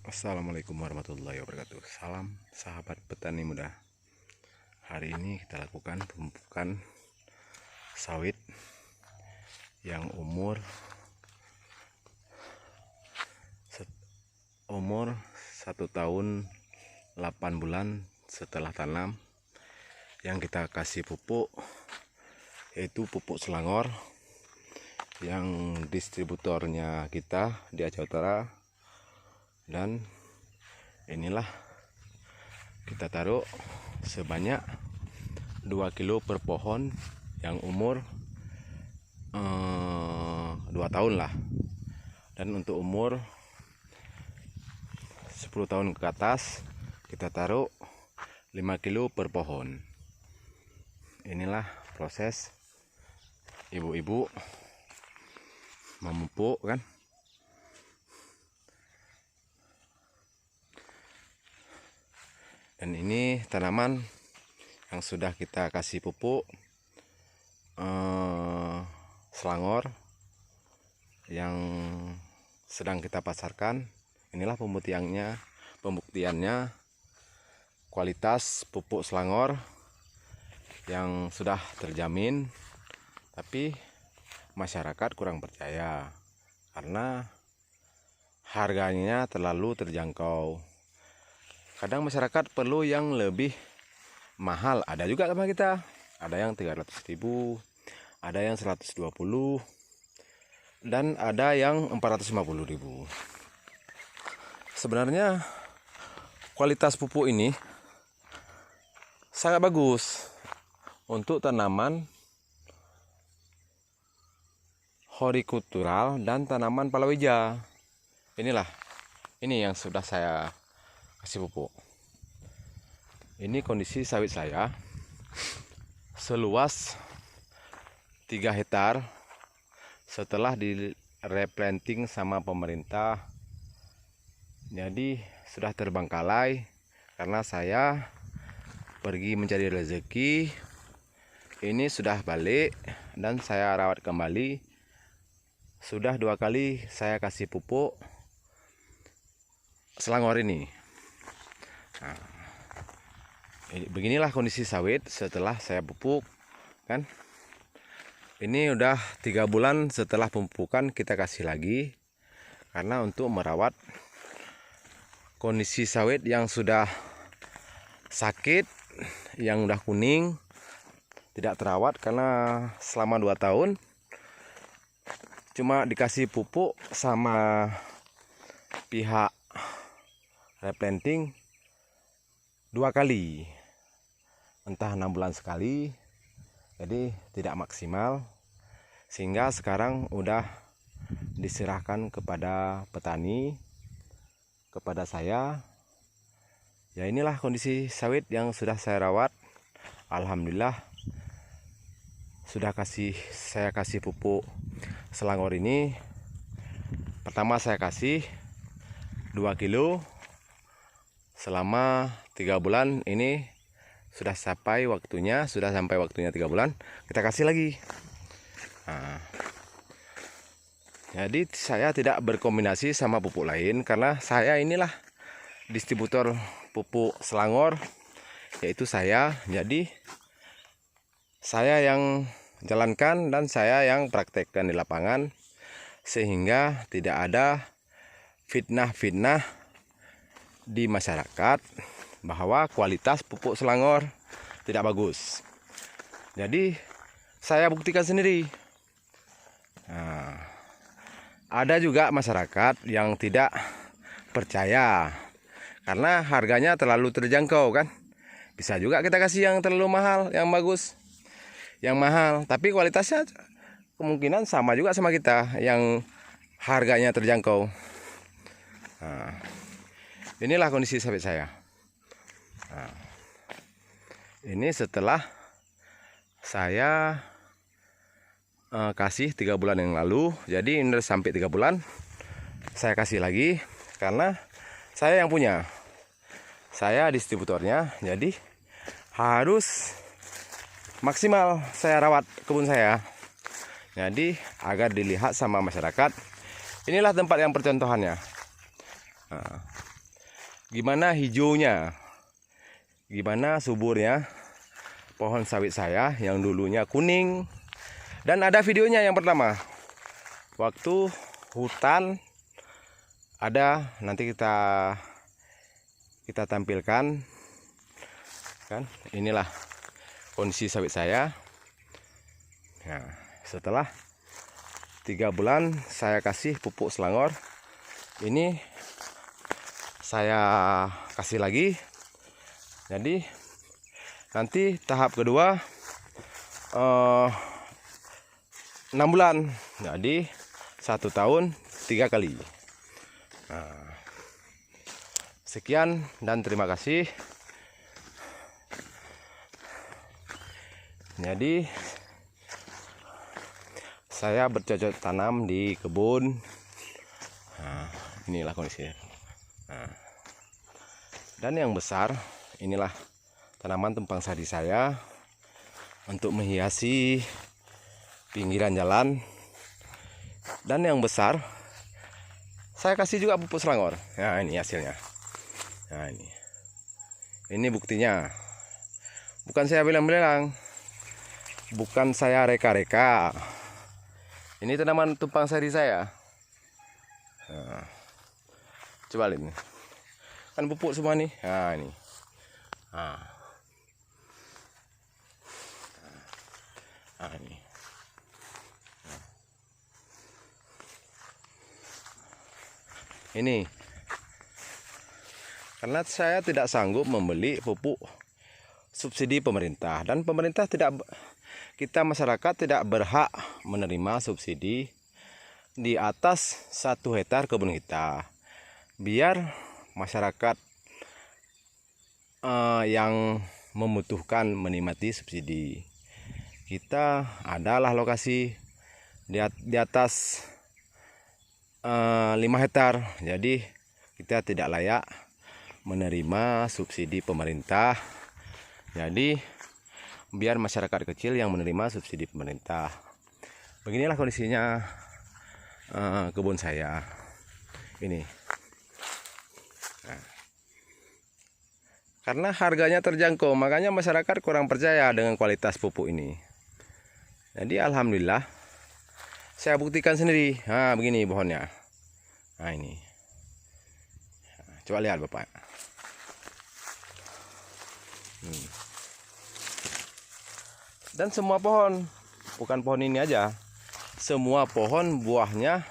Assalamualaikum warahmatullahi wabarakatuh. Salam sahabat petani muda. Hari ini kita lakukan pemupukan sawit yang umur 1 tahun 8 bulan setelah tanam, yang kita kasih pupuk yaitu pupuk Selangor yang distributornya kita di Aceh Utara. Dan inilah kita taruh sebanyak 2 kilo per pohon yang umur 2 tahun lah. Dan untuk umur 10 tahun ke atas kita taruh 5 kilo per pohon. Inilah proses ibu-ibu memupuk kan. Dan ini tanaman yang sudah kita kasih pupuk Selangor yang sedang kita pasarkan. Inilah pembuktiannya kualitas pupuk Selangor yang sudah terjamin, tapi masyarakat kurang percaya karena harganya terlalu terjangkau. Kadang masyarakat perlu yang lebih mahal, ada juga sama kita. Ada yang 300.000, ada yang 120, dan ada yang 450.000. Sebenarnya kualitas pupuk ini sangat bagus untuk tanaman hortikultural dan tanaman palawija. Ini yang sudah saya kasih pupuk. Ini kondisi sawit saya seluas 3 hektar setelah di replanting sama pemerintah. Jadi sudah terbengkalai karena saya pergi mencari rezeki. Ini sudah balik dan saya rawat kembali. Sudah 2 kali saya kasih pupuk Selangor ini. Nah, beginilah kondisi sawit setelah saya pupuk kan. Ini udah 3 bulan setelah pemupukan kita kasih lagi, karena untuk merawat kondisi sawit yang sudah sakit, yang udah kuning, tidak terawat karena selama 2 tahun cuma dikasih pupuk sama pihak replanting 2 kali, entah 6 bulan sekali, jadi tidak maksimal, sehingga sekarang udah diserahkan kepada petani, kepada saya. Ya, inilah kondisi sawit yang sudah saya rawat. Alhamdulillah sudah saya kasih pupuk Selangor ini. Pertama saya kasih 2 kilo selama 3 bulan. Ini sudah sampai waktunya 3 bulan kita kasih lagi. Nah, jadi saya tidak berkombinasi sama pupuk lain karena saya inilah distributor pupuk Selangor, yaitu saya. Jadi saya yang jalankan dan saya yang praktekkan di lapangan, sehingga tidak ada fitnah-fitnah di masyarakat bahwa kualitas pupuk Selangor tidak bagus. Jadi saya buktikan sendiri. Nah, ada juga masyarakat yang tidak percaya karena harganya terlalu terjangkau kan. Bisa juga kita kasih yang terlalu mahal, yang bagus, yang mahal, tapi kualitasnya kemungkinan sama juga sama kita yang harganya terjangkau. Nah, inilah kondisi sawit saya. Nah, ini setelah saya kasih 3 bulan yang lalu. Jadi ini sampai 3 bulan saya kasih lagi karena saya yang punya, saya distributornya. Jadi harus maksimal saya rawat kebun saya. Jadi agar dilihat sama masyarakat, inilah tempat yang percontohannya. Nah, gimana hijaunya, gimana suburnya pohon sawit saya yang dulunya kuning. Dan ada videonya yang pertama, waktu hutan ada, nanti kita tampilkan kan. Inilah kondisi sawit saya. Nah, setelah 3 bulan saya kasih pupuk Selangor, ini saya kasih lagi. Jadi nanti tahap kedua 6 bulan, jadi 1 tahun 3 kali. Nah, sekian dan terima kasih. Jadi saya bercocok tanam di kebun. Nah, inilah kondisinya. Nah, dan yang besar inilah tanaman tumpang sari saya untuk menghiasi pinggiran jalan. Dan yang besar saya kasih juga pupuk Selangor. Nah, ini hasilnya. Nah, ini buktinya. Bukan saya bilang-bilang, bukan saya reka-reka. Ini tanaman tumpang sari saya. Nah, coba lihat nih. Kan pupuk semua nih. Nah, ini. Nah, ini. Ini karena saya tidak sanggup membeli pupuk subsidi pemerintah, dan pemerintah kita masyarakat tidak berhak menerima subsidi di atas 1 hektar kebun kita. Biar masyarakat yang membutuhkan menikmati subsidi. Kita adalah lokasi di atas 5 hektar, jadi kita tidak layak menerima subsidi pemerintah. Jadi biar masyarakat kecil yang menerima subsidi pemerintah. Beginilah kondisinya kebun saya ini. Nah, karena harganya terjangkau, makanya masyarakat kurang percaya dengan kualitas pupuk ini. Jadi alhamdulillah saya buktikan sendiri. Nah, begini pohonnya. Nah, ini. Coba lihat Bapak. Dan semua pohon, bukan pohon ini aja, semua pohon buahnya.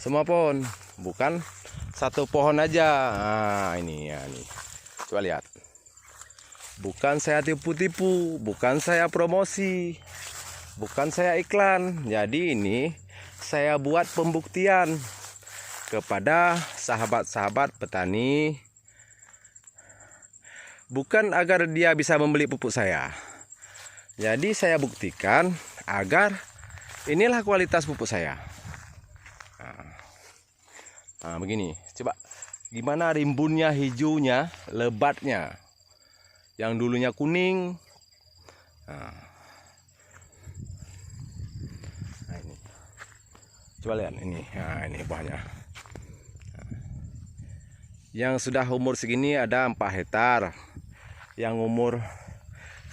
Semua pohon, bukan satu pohon aja. Nah, ini ya, nih. Coba lihat. Bukan saya tipu-tipu, bukan saya promosi, bukan saya iklan. Jadi ini saya buat pembuktian kepada sahabat-sahabat petani, bukan agar dia bisa membeli pupuk saya. Jadi saya buktikan agar inilah kualitas pupuk saya. Nah, begini, coba gimana rimbunnya, hijaunya, lebatnya. Yang dulunya kuning. Nah, ini. Coba lihat ini. Nah, ini buahnya. Yang sudah umur segini ada 4 hektar. Yang umur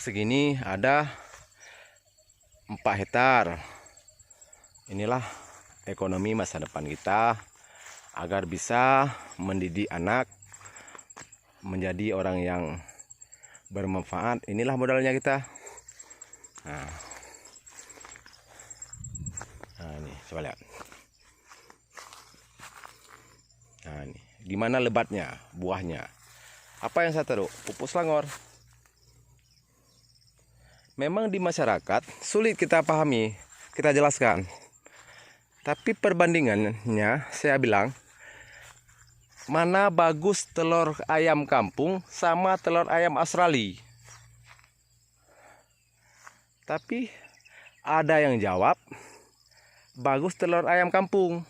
segini ada 4 hektar. Inilah ekonomi masa depan kita, agar bisa mendidik anak menjadi orang yang bermanfaat. Inilah modalnya kita. Nah, ini coba lihat. Nah, ini gimana lebatnya buahnya. Apa yang saya taruh? Pupuk Selangor. Memang di masyarakat sulit kita pahami, kita jelaskan. Tapi perbandingannya saya bilang, mana bagus telur ayam kampung sama telur ayam Australia. Tapi ada yang jawab bagus telur ayam kampung.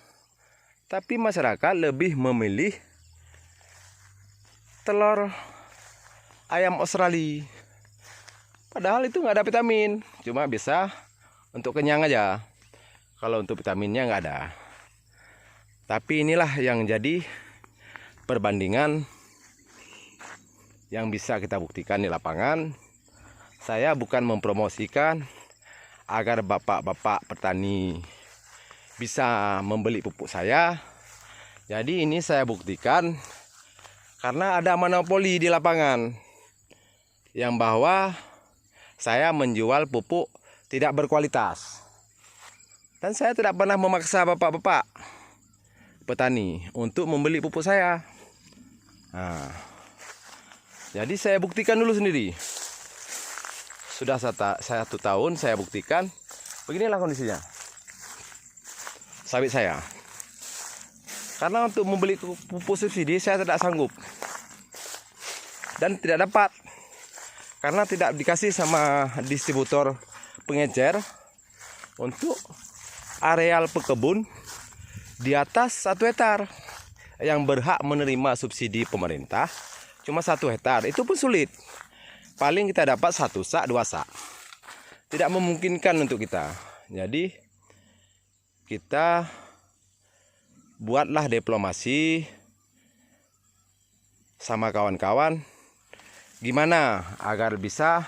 Tapi masyarakat lebih memilih telur ayam Australia. Padahal itu nggak ada vitamin, cuma bisa untuk kenyang aja. Kalau untuk vitaminnya nggak ada. Tapi inilah yang jadi perbandingan yang bisa kita buktikan di lapangan. Saya bukan mempromosikan agar bapak-bapak petani bisa membeli pupuk saya. Jadi ini saya buktikan karena ada monopoli di lapangan yang bahwa saya menjual pupuk tidak berkualitas. Dan saya tidak pernah memaksa bapak-bapak petani untuk membeli pupuk saya. Nah, jadi saya buktikan dulu sendiri. Sudah 1 tahun saya buktikan. Beginilah kondisinya sawit saya. Karena untuk membeli pupuk subsidi saya tidak sanggup. Dan tidak dapat. Karena tidak dikasih sama distributor pengecer untuk areal pekebun di atas 1 hektar. Yang berhak menerima subsidi pemerintah cuma 1 hektar. Itu pun sulit. Paling kita dapat 1 sak, 2 sak. Tidak memungkinkan untuk kita. Jadi kita buatlah diplomasi sama kawan-kawan gimana agar bisa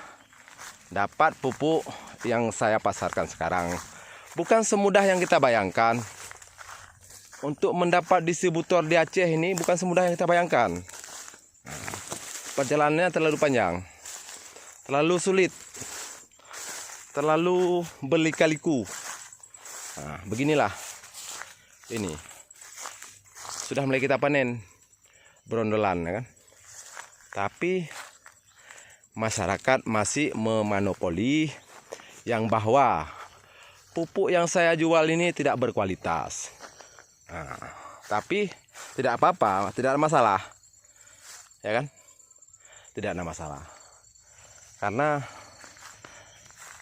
dapat pupuk yang saya pasarkan sekarang. Bukan semudah yang kita bayangkan. Untuk mendapat distributor di Aceh ini bukan semudah yang kita bayangkan. Perjalanannya terlalu panjang, terlalu sulit, terlalu berlika-liku. Nah, beginilah ini. Sudah mulai kita panen berondolan, ya kan? Tapi masyarakat masih memonopoli yang bahwa pupuk yang saya jual ini tidak berkualitas. Nah, tapi tidak apa-apa, tidak ada masalah, ya kan? Tidak ada masalah, karena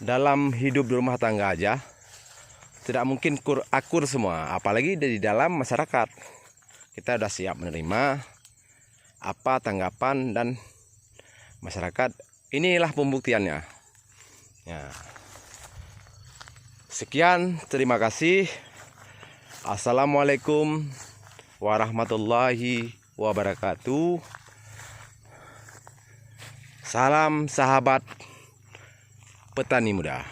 dalam hidup di rumah tangga aja tidak mungkin akur semua, apalagi di dalam masyarakat. Kita sudah siap menerima apa tanggapan dan masyarakat. Inilah pembuktiannya. Ya. Sekian, terima kasih. Assalamualaikum warahmatullahi wabarakatuh. Salam sahabat petani muda.